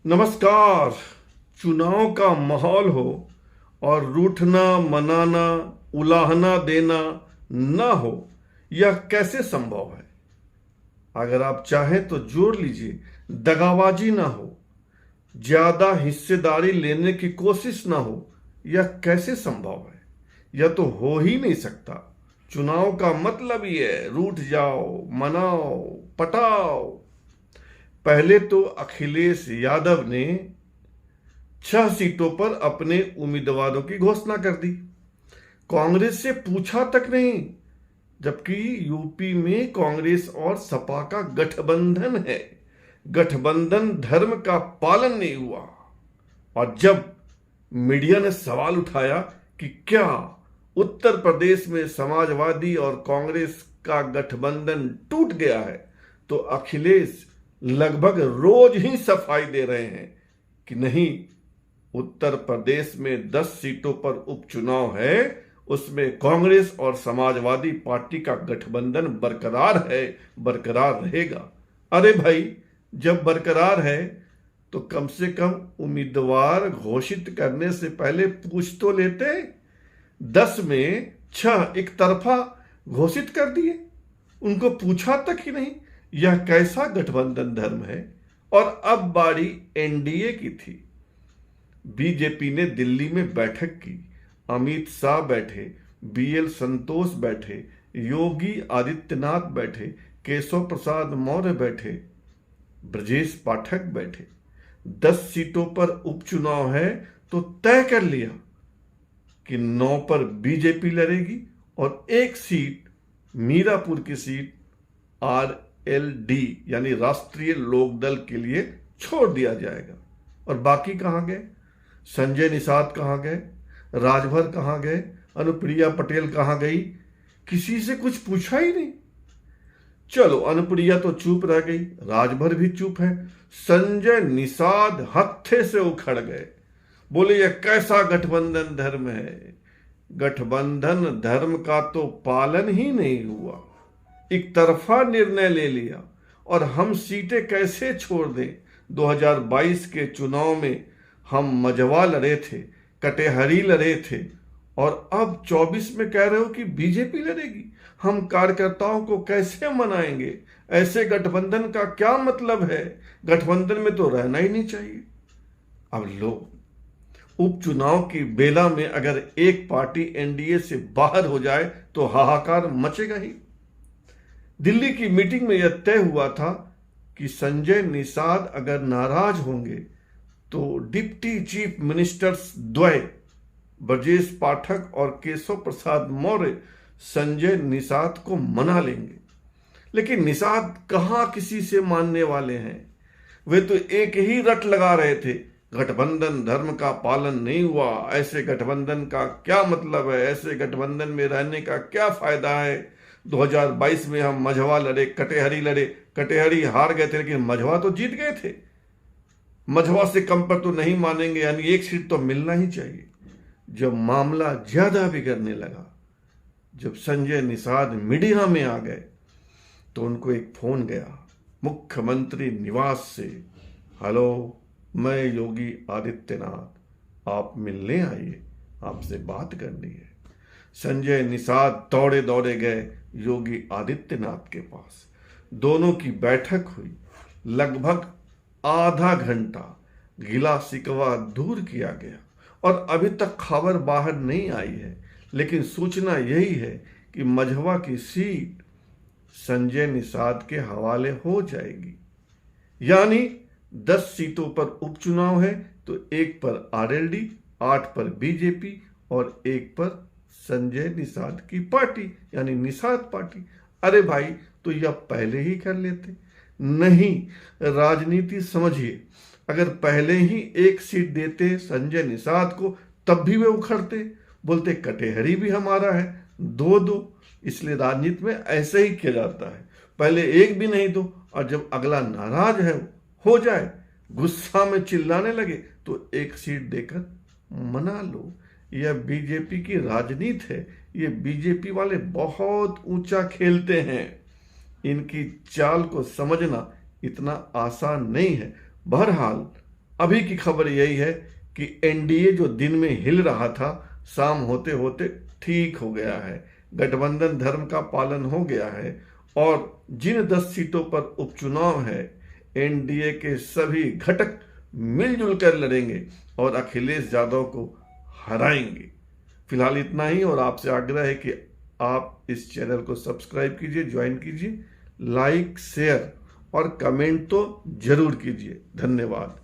नमस्कार। चुनाव का माहौल हो और रूठना मनाना उलाहना देना ना हो, यह कैसे संभव है? अगर आप चाहें तो जोड़ लीजिए, दगाबाजी ना हो, ज्यादा हिस्सेदारी लेने की कोशिश ना हो, यह कैसे संभव है? यह तो हो ही नहीं सकता। चुनाव का मतलब ही है रूठ जाओ, मनाओ, पटाओ। पहले तो अखिलेश यादव ने 6 सीटों पर अपने उम्मीदवारों की घोषणा कर दी। कांग्रेस से पूछा तक नहीं, जबकि यूपी में कांग्रेस और सपा का गठबंधन है। गठबंधन धर्म का पालन नहीं हुआ। और जब मीडिया ने सवाल उठाया कि क्या उत्तर प्रदेश में समाजवादी और कांग्रेस का गठबंधन टूट गया है, तो अखिलेश लगभग रोज ही सफाई दे रहे हैं कि नहीं, उत्तर प्रदेश में 10 सीटों पर उपचुनाव है, उसमें कांग्रेस और समाजवादी पार्टी का गठबंधन बरकरार है, बरकरार रहेगा। अरे भाई, जब बरकरार है तो कम से कम उम्मीदवार घोषित करने से पहले पूछ तो लेते। 10 में 6 एक तरफा घोषित कर दिए, उनको पूछा तक ही नहीं। यह कैसा गठबंधन धर्म है? और अब बारी एनडीए की थी। बीजेपी ने दिल्ली में बैठक की। अमित शाह बैठे, बीएल संतोष बैठे, योगी आदित्यनाथ बैठे, केशव प्रसाद मौर्य बैठे, ब्रजेश पाठक बैठे। 10 सीटों पर उपचुनाव है तो तय कर लिया कि 9 पर बीजेपी लड़ेगी और 1 सीट, मीरापुर की सीट, आरएलडी यानी राष्ट्रीय लोकदल के लिए छोड़ दिया जाएगा। और बाकी कहां गए? संजय निषाद कहां गए? राजभर कहां गए? अनुप्रिया पटेल कहां गई? किसी से कुछ पूछा ही नहीं। चलो, अनुप्रिया तो चुप रह गई, राजभर भी चुप है। संजय निषाद हत्थे से उखड़ गए, बोले यह कैसा गठबंधन धर्म है? गठबंधन धर्म का तो पालन ही नहीं हुआ, एक तरफा निर्णय ले लिया। और हम सीटें कैसे छोड़ दें? 2022 के चुनाव में हम मझवा लड़े थे, कटेहरी लड़े थे, और अब 24 में कह रहे हो कि बीजेपी लड़ेगी। हम कार्यकर्ताओं को कैसे मनाएंगे? ऐसे गठबंधन का क्या मतलब है? गठबंधन में तो रहना ही नहीं चाहिए। अब लो, उपचुनाव की बेला में अगर एक पार्टी एनडीए से बाहर हो जाए तो हाहाकार मचेगा ही। दिल्ली की मीटिंग में यह तय हुआ था कि संजय निषाद अगर नाराज होंगे तो डिप्टी चीफ मिनिस्टर्स द्वय ब्रजेश पाठक और केशव प्रसाद मौर्य संजय निषाद को मना लेंगे। लेकिन निषाद कहां किसी से मानने वाले हैं? वे तो एक ही रट लगा रहे थे, गठबंधन धर्म का पालन नहीं हुआ, ऐसे गठबंधन का क्या मतलब है, ऐसे गठबंधन में रहने का क्या फायदा है? 2022 में हम मझवा लड़े, कटेहरी लड़े, कटेहरी हार गए थे लेकिन मझवा तो जीत गए थे। मझवा से कम पर तो नहीं मानेंगे, यानी 1 सीट तो मिलना ही चाहिए। जब मामला ज्यादा बिगड़ने लगा, जब संजय निषाद मीडिया में आ गए, तो उनको एक फोन गया मुख्यमंत्री निवास से, हेलो, मैं योगी आदित्यनाथ, आप मिलने आइए, आपसे बात करनी है। संजय निषाद दौड़े दौड़े गए योगी आदित्यनाथ के पास। दोनों की बैठक हुई, लगभग आधा घंटा गिला शिकवा दूर किया गया। और अभी तक खबर बाहर नहीं आई है, लेकिन सूचना यही है कि मझवा की सीट संजय निषाद के हवाले हो जाएगी। यानी 10 सीटों पर उपचुनाव है तो 1 पर आरएलडी, 8 पर बीजेपी और 1 पर संजय निषाद की पार्टी यानी निषाद पार्टी। अरे भाई, तो यह पहले ही कर लेते। नहीं, राजनीति समझिए। अगर पहले ही 1 सीट देते संजय निषाद को, तब भी वे उखड़ते, बोलते कटेहरी भी हमारा है, 2-2। इसलिए राजनीति में ऐसे ही किया जाता है, पहले 1 भी नहीं दो, और जब अगला नाराज है हो जाए, गुस्सा में चिल्लाने लगे, तो 1 सीट देकर मना लो। यह बीजेपी की राजनीति है। ये बीजेपी वाले बहुत ऊंचा खेलते हैं। इनकी चाल को समझना इतना आसान नहीं है। बहरहाल अभी की खबर यही है कि एनडीए जो दिन में हिल रहा था, शाम होते होते ठीक हो गया है। गठबंधन धर्म का पालन हो गया है और जिन 10 सीटों पर उपचुनाव है, एनडीए के सभी घटक मिलजुल कर लड़ेंगे और अखिलेश यादव को हराएंगे। फिलहाल इतना ही, और आपसे आग्रह है कि आप इस चैनल को सब्सक्राइब कीजिए, ज्वाइन कीजिए, लाइक, शेयर और कमेंट तो जरूर कीजिए। धन्यवाद।